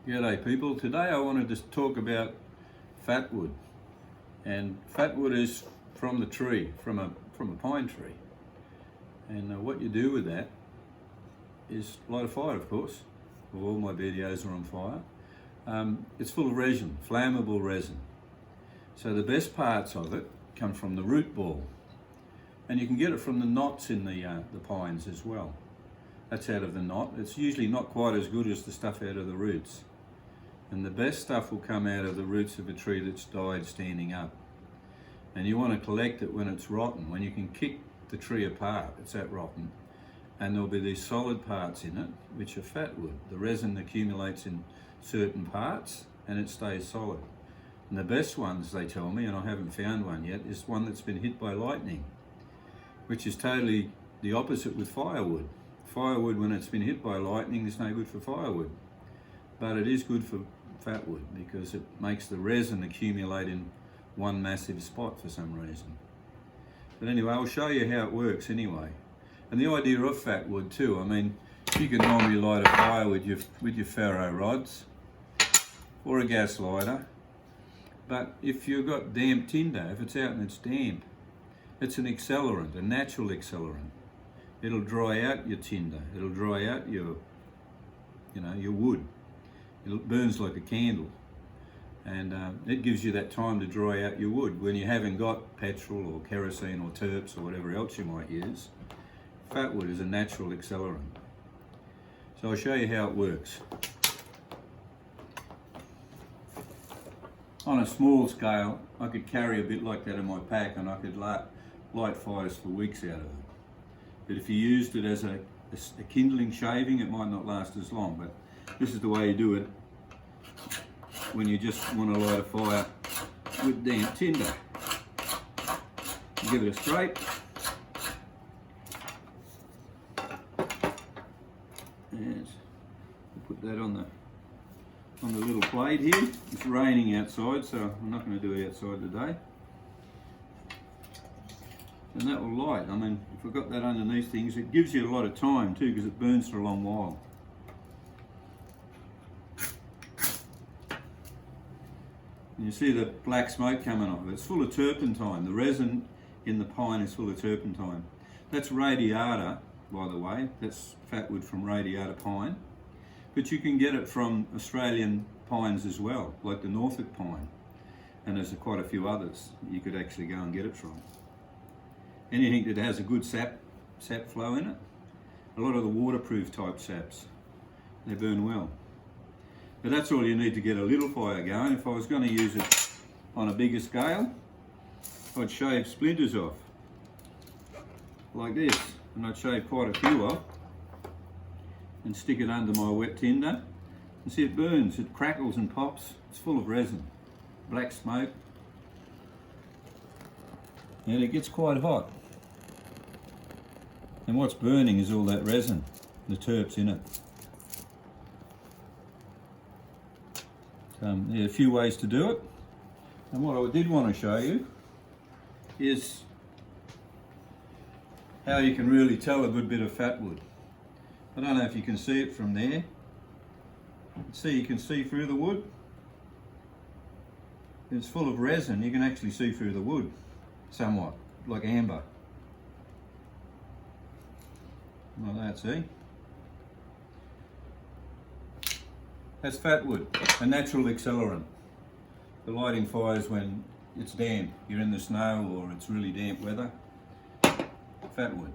G'day people, today I wanted to talk about fat wood. And fat wood is from the tree, from a pine tree. And what you do with that is light a fire, of course. Well, all my videos are on fire. It's full of resin, flammable resin. So the best parts of it come from the root ball. And you can get it from the knots in the pines as well. That's out of the knot. It's usually not quite as good as the stuff out of the roots. And the best stuff will come out of the roots of a tree that's died standing up. And you want to collect it when it's rotten, when you can kick the tree apart, it's that rotten. And there'll be these solid parts in it, which are fat wood. The resin accumulates in certain parts and it stays solid. And the best ones, they tell me, and I haven't found one yet, is one that's been hit by lightning, which is totally the opposite with firewood. Firewood, when it's been hit by lightning, is no good for firewood. But it is good for fat wood because it makes the resin accumulate in one massive spot for some reason. But anyway, I'll show you how it works anyway. And the idea of fat wood too, I mean, you can normally light a fire with your ferro rods or a gas lighter. But if you've got damp tinder, if it's out and it's damp, it's an accelerant, a natural accelerant. It'll dry out your tinder, it'll dry out your wood. It burns like a candle, and it gives you that time to dry out your wood when you haven't got petrol or kerosene or terps or whatever else you might use. Fat wood is a natural accelerant. So I'll show you how it works. On a small scale, I could carry a bit like that in my pack and I could light fires for weeks out of it. But if you used it as a kindling shaving, it might not last as long. But this is the way you do it when you just want to light a fire with damp tinder. You give it a scrape. Yes. Put that on the little plate here. It's raining outside, so I'm not going to do it outside today. And that will light. I mean, if I've got that underneath things, it gives you a lot of time too because it burns for a long while. And you see the black smoke coming off it. It's full of turpentine. The resin in the pine is full of turpentine. That's radiata, by the way. That's fat wood from radiata pine. But you can get it from Australian pines as well, like the Norfolk pine. And there's quite a few others you could actually go and get it from. Anything that has a good sap flow in it. A lot of the waterproof type saps, they burn well. But that's all you need to get a little fire going. If I was going to use it on a bigger scale, I'd shave splinters off, like this. And I'd shave quite a few off and stick it under my wet tinder. And see, it burns, it crackles and pops. It's full of resin, black smoke. And it gets quite hot. And what's burning is all that resin, the terps in it. There are a few ways to do it. And what I did want to show you is how you can really tell a good bit of fat wood. I don't know if you can see it from there. See, you can see through the wood. It's full of resin, you can actually see through the wood. Somewhat, like amber. Like that, see? That's fat wood, a natural accelerant. For lighting fires when it's damp, you're in the snow or it's really damp weather. Fat wood.